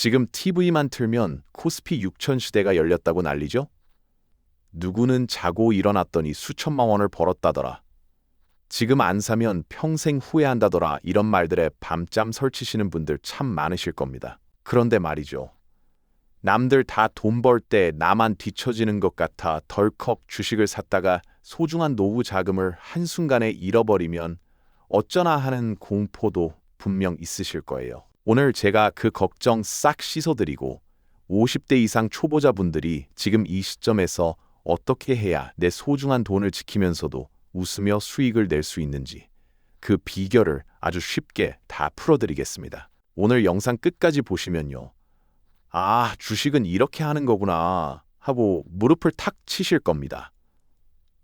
지금 TV만 틀면 코스피 6천 시대가 열렸다고 난리죠? 누구는 자고 일어났더니 수천만 원을 벌었다더라. 지금 안 사면 평생 후회한다더라. 이런 말들에 밤잠 설치시는 분들 참 많으실 겁니다. 그런데 말이죠. 남들 다 돈 벌 때 나만 뒤처지는 것 같아 덜컥 주식을 샀다가 소중한 노후 자금을 한순간에 잃어버리면 어쩌나 하는 공포도 분명 있으실 거예요. 오늘 제가 그 걱정 싹 씻어드리고 50대 이상 초보자분들이 지금 이 시점에서 어떻게 해야 내 소중한 돈을 지키면서도 웃으며 수익을 낼 수 있는지 그 비결을 아주 쉽게 다 풀어드리겠습니다. 오늘 영상 끝까지 보시면요. 아, 주식은 이렇게 하는 거구나 하고 무릎을 탁 치실 겁니다.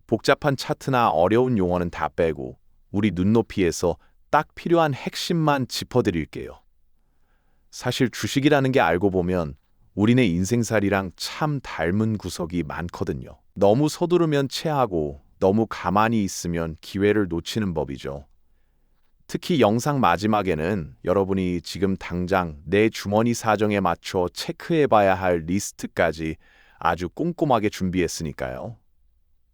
복잡한 차트나 어려운 용어는 다 빼고 우리 눈높이에서 딱 필요한 핵심만 짚어드릴게요. 사실 주식이라는 게 알고 보면 우리네 인생살이랑 참 닮은 구석이 많거든요. 너무 서두르면 체하고 너무 가만히 있으면 기회를 놓치는 법이죠. 특히 영상 마지막에는 여러분이 지금 당장 내 주머니 사정에 맞춰 체크해봐야 할 리스트까지 아주 꼼꼼하게 준비했으니까요.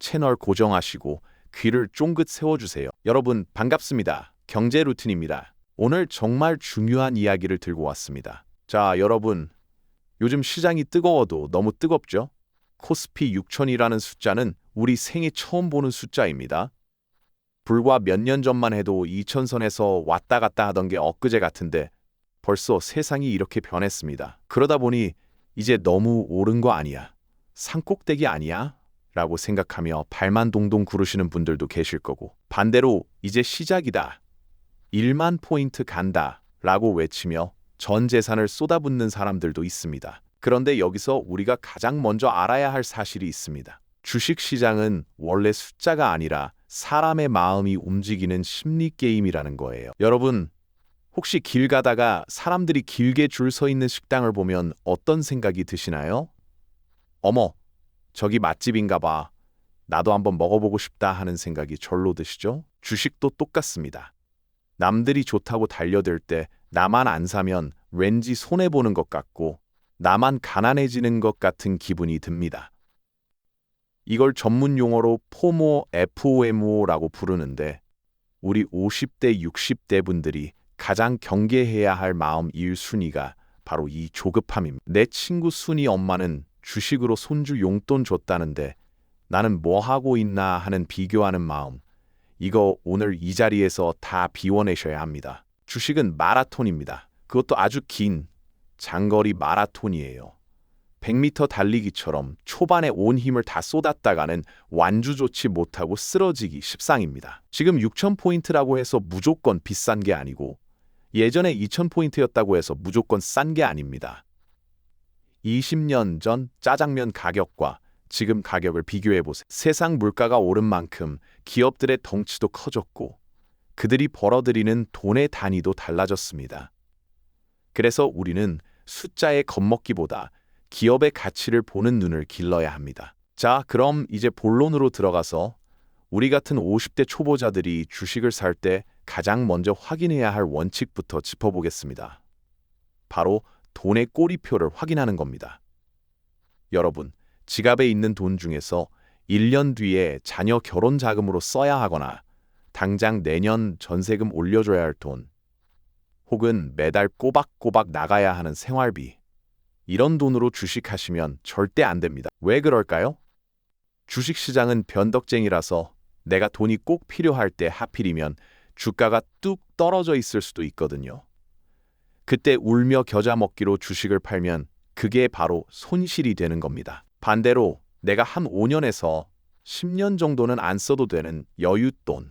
채널 고정하시고 귀를 쫑긋 세워주세요. 여러분 반갑습니다. 경제 루틴입니다. 오늘 정말 중요한 이야기를 들고 왔습니다. 자, 여러분. 요즘 시장이 뜨거워도 너무 뜨겁죠? 코스피 6천이라는 숫자는 우리 생애 처음 보는 숫자입니다. 불과 몇 년 전만 해도 2천선에서 왔다 갔다 하던 게 엊그제 같은데 벌써 세상이 이렇게 변했습니다. 그러다 보니 이제 너무 오른 거 아니야? 산꼭대기 아니야? 라고 생각하며 발만 동동 구르시는 분들도 계실 거고 반대로 이제 시작이다. 1만 포인트 간다. 라고 외치며 전 재산을 쏟아붓는 사람들도 있습니다. 그런데 여기서 우리가 가장 먼저 알아야 할 사실이 있습니다. 주식시장은 원래 숫자가 아니라 사람의 마음이 움직이는 심리게임이라는 거예요. 여러분, 혹시 길 가다가 사람들이 길게 줄 서 있는 식당을 보면 어떤 생각이 드시나요? 어머, 저기 맛집인가 봐. 나도 한번 먹어보고 싶다 하는 생각이 절로 드시죠? 주식도 똑같습니다. 남들이 좋다고 달려들 때 나만 안 사면 왠지 손해보는 것 같고 나만 가난해지는 것 같은 기분이 듭니다. 이걸 전문 용어로 포모, FOMO라고 부르는데 우리 50대, 60대 분들이 가장 경계해야 할 마음 1순위가 바로 이 조급함입니다. 내 친구 순이 엄마는 주식으로 손주 용돈 줬다는데 나는 뭐 하고 있나 하는 비교하는 마음. 이거 오늘 이 자리에서 다 비워내셔야 합니다. 주식은 마라톤입니다. 그것도 아주 긴 장거리 마라톤이에요. 100m 달리기처럼 초반에 온 힘을 다 쏟았다가는 완주조치 못하고 쓰러지기 십상입니다. 지금 6,000포인트라고 해서 무조건 비싼 게 아니고 예전에 2,000포인트였다고 해서 무조건 싼 게 아닙니다. 20년 전 짜장면 가격과 지금 가격을 비교해보세요. 세상 물가가 오른 만큼 기업들의 덩치도 커졌고 그들이 벌어들이는 돈의 단위도 달라졌습니다. 그래서 우리는 숫자에 겁먹기보다 기업의 가치를 보는 눈을 길러야 합니다. 자, 그럼 이제 본론으로 들어가서 우리 같은 50대 초보자들이 주식을 살 때 가장 먼저 확인해야 할 원칙부터 짚어보겠습니다. 바로 돈의 꼬리표를 확인하는 겁니다. 여러분, 지갑에 있는 돈 중에서 1년 뒤에 자녀 결혼 자금으로 써야 하거나 당장 내년 전세금 올려줘야 할 돈, 혹은 매달 꼬박꼬박 나가야 하는 생활비, 이런 돈으로 주식하시면 절대 안 됩니다. 왜 그럴까요? 주식시장은 변덕쟁이라서 내가 돈이 꼭 필요할 때 하필이면 주가가 뚝 떨어져 있을 수도 있거든요. 그때 울며 겨자 먹기로 주식을 팔면 그게 바로 손실이 되는 겁니다. 반대로 내가 한 5년에서 10년 정도는 안 써도 되는 여윳돈,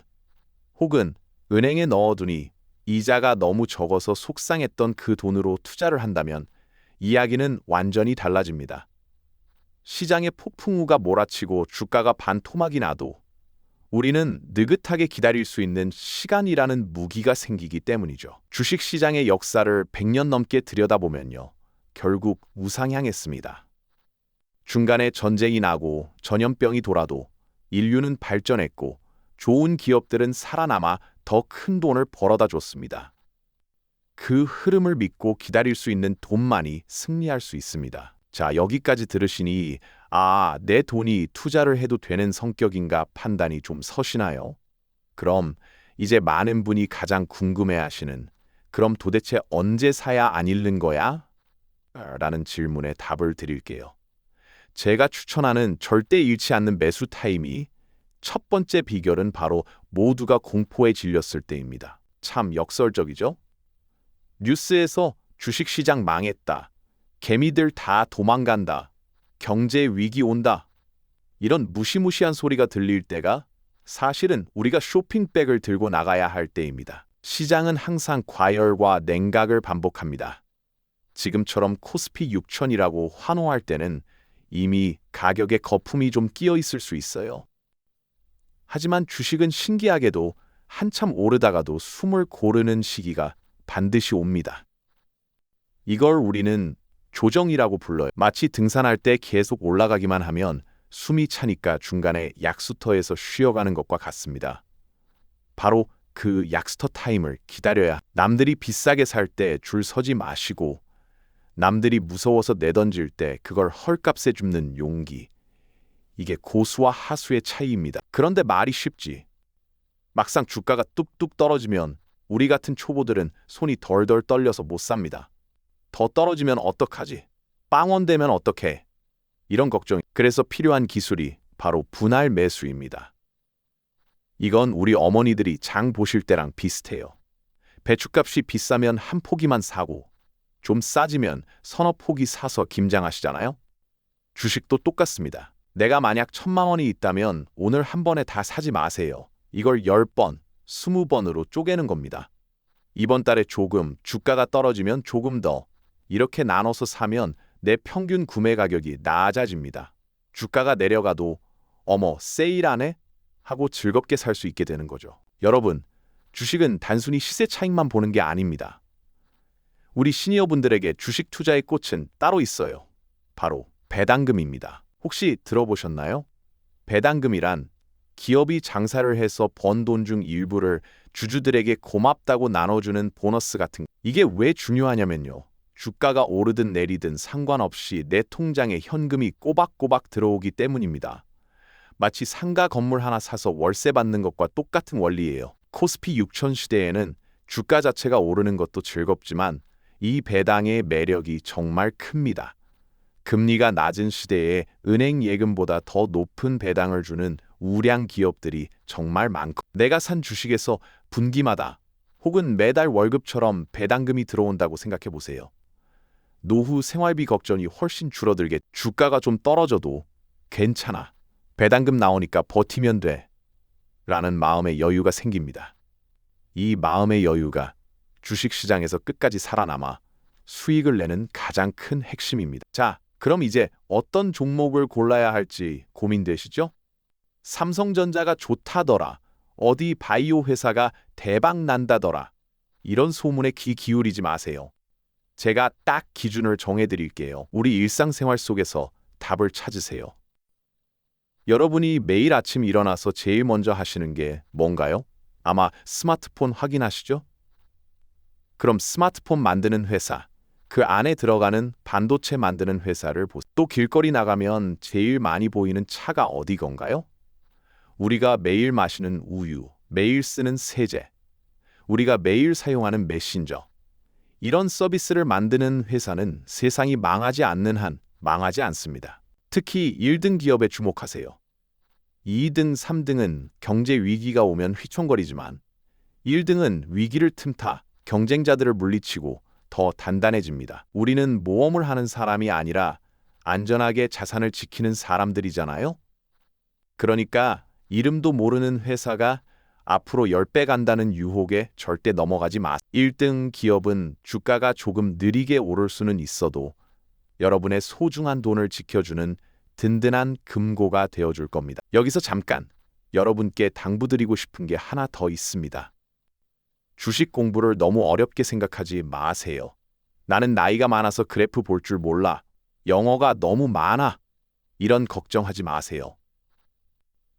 혹은 은행에 넣어두니 이자가 너무 적어서 속상했던 그 돈으로 투자를 한다면 이야기는 완전히 달라집니다. 시장의 폭풍우가 몰아치고 주가가 반토막이 나도 우리는 느긋하게 기다릴 수 있는 시간이라는 무기가 생기기 때문이죠. 주식시장의 역사를 100년 넘게 들여다보면요. 결국 우상향했습니다. 중간에 전쟁이 나고 전염병이 돌아도 인류는 발전했고 좋은 기업들은 살아남아 더 큰 돈을 벌어다 줬습니다. 그 흐름을 믿고 기다릴 수 있는 돈만이 승리할 수 있습니다. 자, 여기까지 들으시니 내 돈이 투자를 해도 되는 성격인가 판단이 좀 서시나요? 그럼 이제 많은 분이 가장 궁금해하시는 그럼 도대체 언제 사야 안 잃는 거야? 라는 질문에 답을 드릴게요. 제가 추천하는 절대 잃지 않는 매수 타임이 첫 번째 비결은 바로 모두가 공포에 질렸을 때입니다. 참 역설적이죠? 뉴스에서 주식시장 망했다. 개미들 다 도망간다. 경제 위기 온다. 이런 무시무시한 소리가 들릴 때가 사실은 우리가 쇼핑백을 들고 나가야 할 때입니다. 시장은 항상 과열과 냉각을 반복합니다. 지금처럼 코스피 6000이라고 환호할 때는 이미 가격에 거품이 좀 끼어 있을 수 있어요. 하지만 주식은 신기하게도 한참 오르다가도 숨을 고르는 시기가 반드시 옵니다. 이걸 우리는 조정이라고 불러요. 마치 등산할 때 계속 올라가기만 하면 숨이 차니까 중간에 약수터에서 쉬어가는 것과 같습니다. 바로 그 약수터 타임을 기다려야 남들이 비싸게 살 때 줄 서지 마시고 남들이 무서워서 내던질 때 그걸 헐값에 줍는 용기. 이게 고수와 하수의 차이입니다. 그런데 말이 쉽지. 막상 주가가 뚝뚝 떨어지면 우리 같은 초보들은 손이 덜덜 떨려서 못 삽니다. 더 떨어지면 어떡하지? 빵원되면 어떡해? 이런 걱정. 그래서 필요한 기술이 바로 분할 매수입니다. 이건 우리 어머니들이 장 보실 때랑 비슷해요. 배춧값이 비싸면 한 포기만 사고 좀 싸지면 서너 포기 사서 김장하시잖아요? 주식도 똑같습니다. 내가 만약 1000만 원이 있다면 오늘 한 번에 다 사지 마세요. 이걸 10번, 20번으로 쪼개는 겁니다. 이번 달에 조금, 주가가 떨어지면 조금 더. 이렇게 나눠서 사면 내 평균 구매 가격이 낮아집니다. 주가가 내려가도 어머, 세일하네? 하고 즐겁게 살 수 있게 되는 거죠. 여러분, 주식은 단순히 시세 차익만 보는 게 아닙니다. 우리 시니어분들에게 주식 투자의 꽃은 따로 있어요. 바로 배당금입니다. 혹시 들어보셨나요? 배당금이란 기업이 장사를 해서 번 돈 중 일부를 주주들에게 고맙다고 나눠주는 보너스 같은 이게 왜 중요하냐면요. 주가가 오르든 내리든 상관없이 내 통장에 현금이 꼬박꼬박 들어오기 때문입니다. 마치 상가 건물 하나 사서 월세 받는 것과 똑같은 원리예요. 코스피 6000 시대에는 주가 자체가 오르는 것도 즐겁지만 이 배당의 매력이 정말 큽니다. 금리가 낮은 시대에 은행 예금보다 더 높은 배당을 주는 우량 기업들이 정말 많고 내가 산 주식에서 분기마다 혹은 매달 월급처럼 배당금이 들어온다고 생각해 보세요. 노후 생활비 걱정이 훨씬 줄어들게 주가가 좀 떨어져도 괜찮아. 배당금 나오니까 버티면 돼. 라는 마음의 여유가 생깁니다. 이 마음의 여유가 주식시장에서 끝까지 살아남아 수익을 내는 가장 큰 핵심입니다. 자, 그럼 이제 어떤 종목을 골라야 할지 고민되시죠? 삼성전자가 좋다더라. 어디 바이오 회사가 대박 난다더라. 이런 소문에 귀 기울이지 마세요. 제가 딱 기준을 정해드릴게요. 우리 일상생활 속에서 답을 찾으세요. 여러분이 매일 아침 일어나서 제일 먼저 하시는 게 뭔가요? 아마 스마트폰 확인하시죠? 그럼 스마트폰 만드는 회사, 그 안에 들어가는 반도체 만드는 회사를 보세요. 또 길거리 나가면 제일 많이 보이는 차가 어디 건가요? 우리가 매일 마시는 우유, 매일 쓰는 세제, 우리가 매일 사용하는 메신저. 이런 서비스를 만드는 회사는 세상이 망하지 않는 한 망하지 않습니다. 특히 1등 기업에 주목하세요. 2등, 3등은 경제 위기가 오면 휘청거리지만 1등은 위기를 틈타 경쟁자들을 물리치고 더 단단해집니다. 우리는 모험을 하는 사람이 아니라 안전하게 자산을 지키는 사람들이잖아요. 그러니까 이름도 모르는 회사가 앞으로 10배 간다는 유혹에 절대 넘어가지 마세요. 1등 기업은 주가가 조금 느리게 오를 수는 있어도 여러분의 소중한 돈을 지켜주는 든든한 금고가 되어줄 겁니다. 여기서 잠깐 여러분께 당부드리고 싶은 게 하나 더 있습니다. 주식 공부를 너무 어렵게 생각하지 마세요. 나는 나이가 많아서 그래프 볼 줄 몰라. 영어가 너무 많아. 이런 걱정하지 마세요.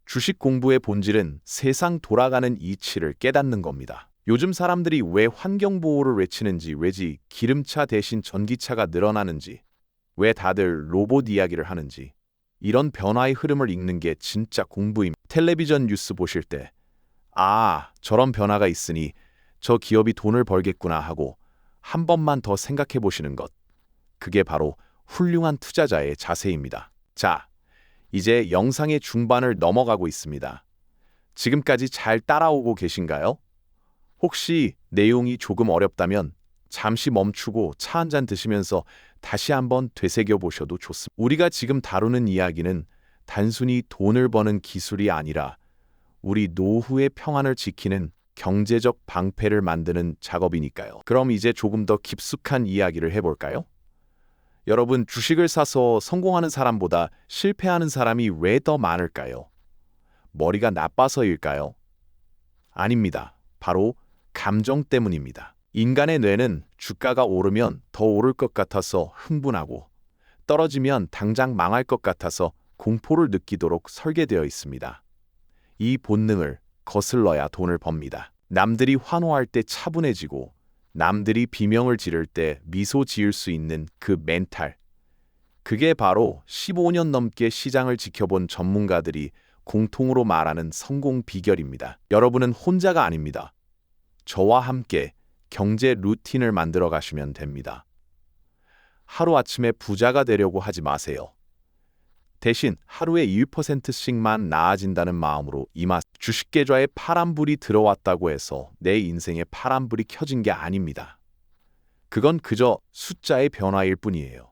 주식 공부의 본질은 세상 돌아가는 이치를 깨닫는 겁니다. 요즘 사람들이 왜 환경보호를 외치는지, 왜지 기름차 대신 전기차가 늘어나는지, 왜 다들 로봇 이야기를 하는지, 이런 변화의 흐름을 읽는 게 진짜 공부임. 텔레비전 뉴스 보실 때, 아, 저런 변화가 있으니 저 기업이 돈을 벌겠구나 하고 한 번만 더 생각해 보시는 것. 그게 바로 훌륭한 투자자의 자세입니다. 자, 이제 영상의 중반을 넘어가고 있습니다. 지금까지 잘 따라오고 계신가요? 혹시 내용이 조금 어렵다면 잠시 멈추고 차 한 잔 드시면서 다시 한번 되새겨 보셔도 좋습니다. 우리가 지금 다루는 이야기는 단순히 돈을 버는 기술이 아니라 우리 노후의 평안을 지키는 경제적 방패를 만드는 작업이니까요. 그럼 이제 조금 더 깊숙한 이야기를 해볼까요? 여러분, 주식을 사서 성공하는 사람보다 실패하는 사람이 왜 더 많을까요? 머리가 나빠서일까요? 아닙니다. 바로 감정 때문입니다. 인간의 뇌는 주가가 오르면 더 오를 것 같아서 흥분하고 떨어지면 당장 망할 것 같아서 공포를 느끼도록 설계되어 있습니다. 이 본능을 거슬러야 돈을 법니다. 남들이 환호할 때 차분해지고 남들이 비명을 지를 때 미소 지을 수 있는 그 멘탈. 그게 바로 15년 넘게 시장을 지켜본 전문가들이 공통으로 말하는 성공 비결입니다. 여러분은 혼자가 아닙니다. 저와 함께 경제 루틴을 만들어 가시면 됩니다. 하루아침에 부자가 되려고 하지 마세요. 대신 하루에 1%씩만 나아진다는 마음으로 주식 계좌에 파란불이 들어왔다고 해서 내 인생에 파란불이 켜진 게 아닙니다. 그건 그저 숫자의 변화일 뿐이에요.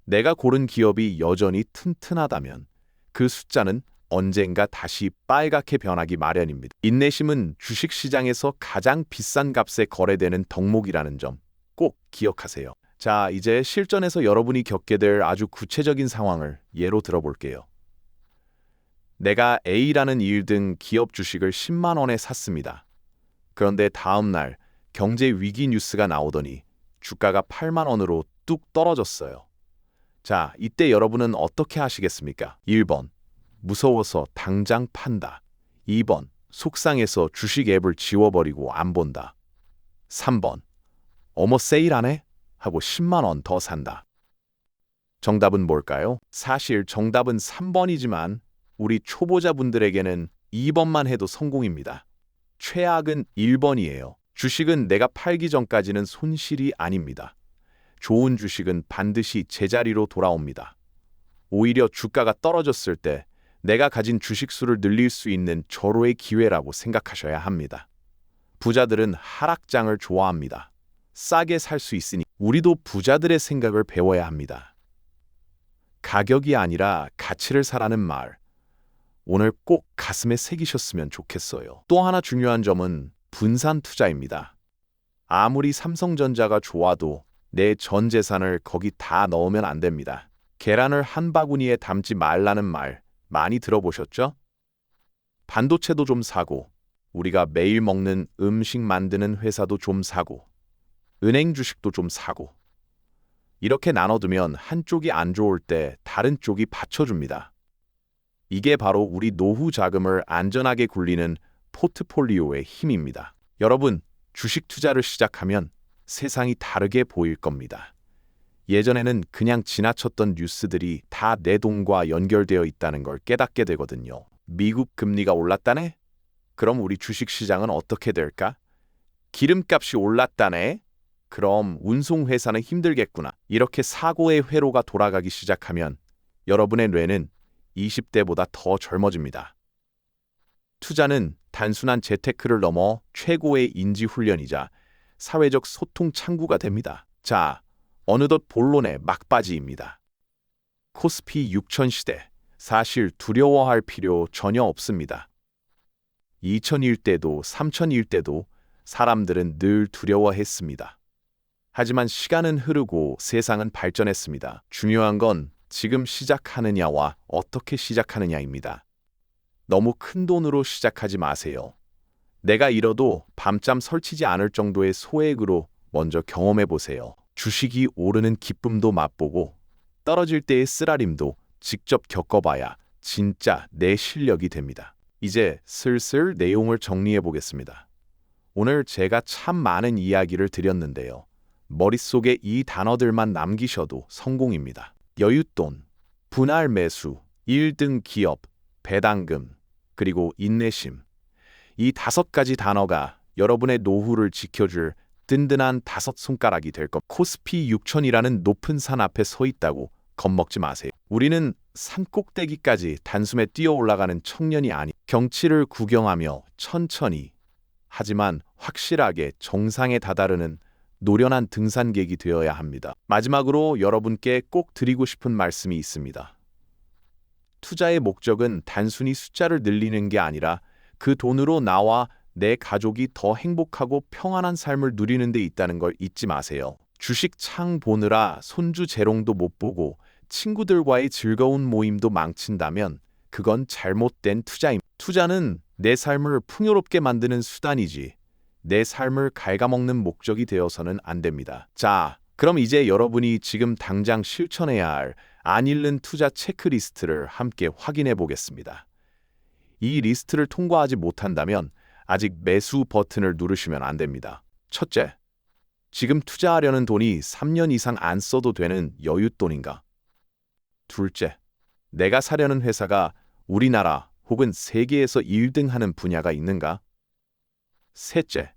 내가 고른 기업이 여전히 튼튼하다면 그 숫자는 언젠가 다시 빨갛게 변하기 마련입니다. 인내심은 주식시장에서 가장 비싼 값에 거래되는 덕목이라는 점 꼭 기억하세요. 자, 이제 실전에서 여러분이 겪게 될 아주 구체적인 상황을 예로 들어볼게요. 내가 A라는 1등 기업 주식을 10만 원에 샀습니다. 그런데 다음 날 경제 위기 뉴스가 나오더니 주가가 8만 원으로 뚝 떨어졌어요. 자, 이때 여러분은 어떻게 하시겠습니까? 1번, 무서워서 당장 판다. 2번, 속상해서 주식 앱을 지워버리고 안 본다. 3번, 어머 세일하네? 하고 10만 원 더 산다. 정답은 뭘까요? 사실 정답은 3번이지만 우리 초보자분들에게는 2번만 해도 성공입니다. 최악은 1번이에요. 주식은 내가 팔기 전까지는 손실이 아닙니다. 좋은 주식은 반드시 제자리로 돌아옵니다. 오히려 주가가 떨어졌을 때 내가 가진 주식 수를 늘릴 수 있는 절호의 기회라고 생각하셔야 합니다. 부자들은 하락장을 좋아합니다. 싸게 살 수 있으니 우리도 부자들의 생각을 배워야 합니다. 가격이 아니라 가치를 사라는 말, 오늘 꼭 가슴에 새기셨으면 좋겠어요. 또 하나 중요한 점은 분산 투자입니다. 아무리 삼성전자가 좋아도 내 전 재산을 거기 다 넣으면 안 됩니다. 계란을 한 바구니에 담지 말라는 말 많이 들어보셨죠? 반도체도 좀 사고, 우리가 매일 먹는 음식 만드는 회사도 좀 사고, 은행 주식도 좀 사고. 이렇게 나눠두면 한쪽이 안 좋을 때 다른 쪽이 받쳐줍니다. 이게 바로 우리 노후 자금을 안전하게 굴리는 포트폴리오의 힘입니다. 여러분, 주식 투자를 시작하면 세상이 다르게 보일 겁니다. 예전에는 그냥 지나쳤던 뉴스들이 다 내 돈과 연결되어 있다는 걸 깨닫게 되거든요. 미국 금리가 올랐다네? 그럼 우리 주식 시장은 어떻게 될까? 기름값이 올랐다네? 그럼 운송회사는 힘들겠구나. 이렇게 사고의 회로가 돌아가기 시작하면 여러분의 뇌는 20대보다 더 젊어집니다. 투자는 단순한 재테크를 넘어 최고의 인지훈련이자 사회적 소통 창구가 됩니다. 자, 어느덧 본론의 막바지입니다. 코스피 6000 시대, 사실 두려워할 필요 전혀 없습니다. 2001 때도 3001 때도 사람들은 늘 두려워했습니다. 하지만 시간은 흐르고 세상은 발전했습니다. 중요한 건 지금 시작하느냐와 어떻게 시작하느냐입니다. 너무 큰 돈으로 시작하지 마세요. 내가 잃어도 밤잠 설치지 않을 정도의 소액으로 먼저 경험해 보세요. 주식이 오르는 기쁨도 맛보고 떨어질 때의 쓰라림도 직접 겪어봐야 진짜 내 실력이 됩니다. 이제 슬슬 내용을 정리해 보겠습니다. 오늘 제가 참 많은 이야기를 드렸는데요. 머릿속에 이 단어들만 남기셔도 성공입니다. 여윳돈, 분할 매수, 1등 기업, 배당금, 그리고 인내심. 이 5가지 단어가 여러분의 노후를 지켜줄 든든한 5손가락이 될 것. 코스피 6000이라는 높은 산 앞에 서 있다고 겁먹지 마세요. 우리는 산 꼭대기까지 단숨에 뛰어 올라가는 청년이 아니, 경치를 구경하며 천천히 하지만 확실하게 정상에 다다르는 노련한 등산객이 되어야 합니다. 마지막으로 여러분께 꼭 드리고 싶은 말씀이 있습니다. 투자의 목적은 단순히 숫자를 늘리는 게 아니라 그 돈으로 나와 내 가족이 더 행복하고 평안한 삶을 누리는 데 있다는 걸 잊지 마세요. 주식 창 보느라 손주 재롱도 못 보고 친구들과의 즐거운 모임도 망친다면 그건 잘못된 투자입니다. 투자는 내 삶을 풍요롭게 만드는 수단이지 내 삶을 갉아먹는 목적이 되어서는 안 됩니다. 자, 그럼 이제 여러분이 지금 당장 실천해야 할 안 읽는 투자 체크리스트를 함께 확인해 보겠습니다. 이 리스트를 통과하지 못한다면 아직 매수 버튼을 누르시면 안 됩니다. 첫째, 지금 투자하려는 돈이 3년 이상 안 써도 되는 여윳돈인가? 둘째, 내가 사려는 회사가 우리나라 혹은 세계에서 1등 하는 분야가 있는가? 셋째,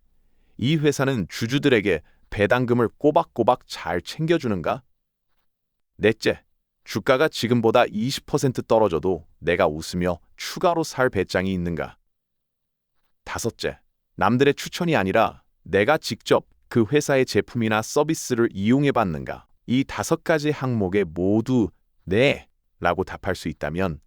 이 회사는 주주들에게 배당금을 꼬박꼬박 잘 챙겨주는가? 넷째, 주가가 지금보다 20% 떨어져도 내가 웃으며 추가로 살 배짱이 있는가? 다섯째, 남들의 추천이 아니라 내가 직접 그 회사의 제품이나 서비스를 이용해 봤는가? 이 5가지 항목에 모두 네 라고 답할 수 있다면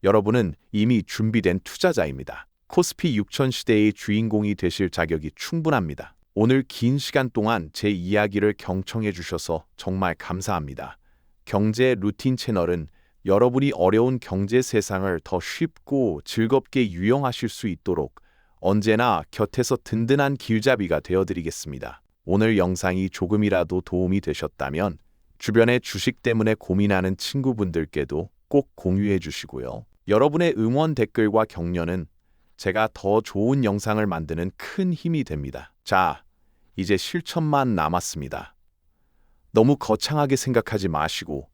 여러분은 이미 준비된 투자자입니다. 코스피 6000 시대의 주인공이 되실 자격이 충분합니다. 오늘 긴 시간 동안 제 이야기를 경청해 주셔서 정말 감사합니다. 경제 루틴 채널은 여러분이 어려운 경제 세상을 더 쉽고 즐겁게 유용하실 수 있도록 언제나 곁에서 든든한 길잡이가 되어드리겠습니다. 오늘 영상이 조금이라도 도움이 되셨다면 주변에 주식 때문에 고민하는 친구분들께도 꼭 공유해 주시고요. 여러분의 응원 댓글과 격려는 제가 더 좋은 영상을 만드는 큰 힘이 됩니다. 자, 이제 실천만 남았습니다. 너무 거창하게 생각하지 마시고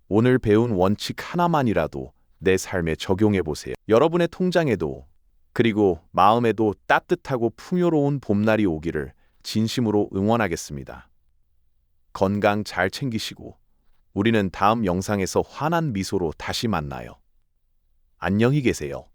오늘 배운 원칙 하나만이라도 내 삶에 적용해 보세요. 여러분의 통장에도 그리고 마음에도 따뜻하고 풍요로운 봄날이 오기를 진심으로 응원하겠습니다. 건강 잘 챙기시고 우리는 다음 영상에서 환한 미소로 다시 만나요. 안녕히 계세요.